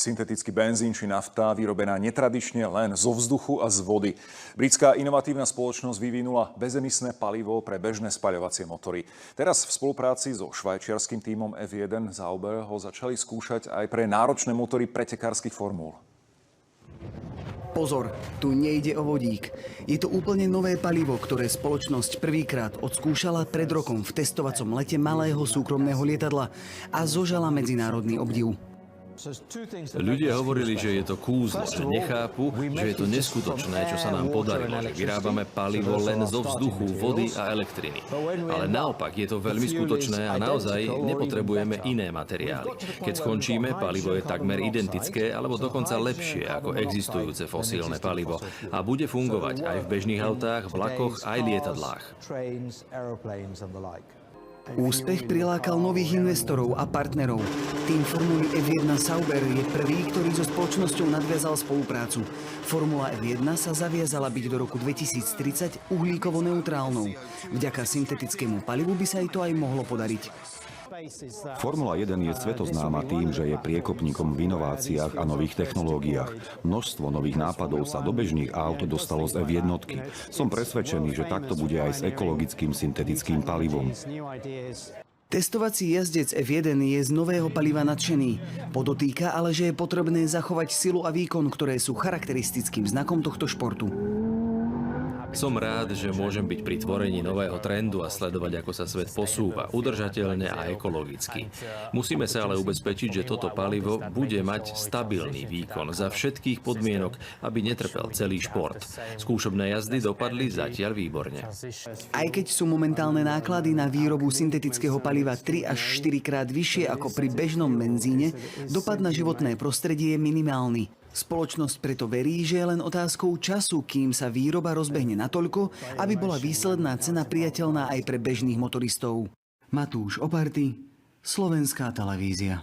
Syntetický benzín či nafta vyrobená netradične len zo vzduchu a z vody. Britská inovatívna spoločnosť vyvinula bezemisné palivo pre bežné spaľovacie motory. Teraz v spolupráci so švajčiarskym tímom F1 Sauber ho začali skúšať aj pre náročné motory pretekárskych formúl. Pozor, tu nejde o vodík. Je to úplne nové palivo, ktoré spoločnosť prvýkrát odskúšala pred rokom v testovacom lete malého súkromného lietadla a zožala medzinárodný obdiv. Ľudia hovorili, že je to kúzlo, že nechápu, že je to neskutočné, čo sa nám podarilo, že vyrábame palivo len zo vzduchu, vody a elektriny. Ale naopak je to veľmi skutočné a naozaj nepotrebujeme iné materiály. Keď skončíme, palivo je takmer identické alebo dokonca lepšie ako existujúce fosílne palivo a bude fungovať aj v bežných autách, vlakoch aj lietadlách. Úspech prilákal nových investorov a partnerov. Tým Formuly F1 Sauber je prvý, ktorý so spoločnosťou nadviazal spoluprácu. Formula F1 sa zaviazala byť do roku 2030 uhlíkovo neutrálnou. Vďaka syntetickému palivu by sa jej to aj mohlo podariť. Formula 1 je svetoznáma tým, že je priekopníkom v inováciách a nových technológiách. Množstvo nových nápadov sa do bežných aut dostalo z F1. Som presvedčený, že takto bude aj s ekologickým syntetickým palivom. Testovací jazdec F1 je z nového paliva nadšený. Podotýka ale, že je potrebné zachovať silu a výkon, ktoré sú charakteristickým znakom tohto športu. Som rád, že môžem byť pri tvorení nového trendu a sledovať, ako sa svet posúva, udržateľne a ekologicky. Musíme sa ale ubezpečiť, že toto palivo bude mať stabilný výkon za všetkých podmienok, aby netrpel celý šport. Skúšobné jazdy dopadli zatiaľ výborne. Aj keď sú momentálne náklady na výrobu syntetického paliva 3 až 4 krát vyššie ako pri bežnom benzíne, dopad na životné prostredie je minimálny. Spoločnosť preto verí, že je len otázkou času, kým sa výroba rozbehne natoľko, aby bola výsledná cena priateľná aj pre bežných motoristov. Matúš Oparty, Slovenská televízia.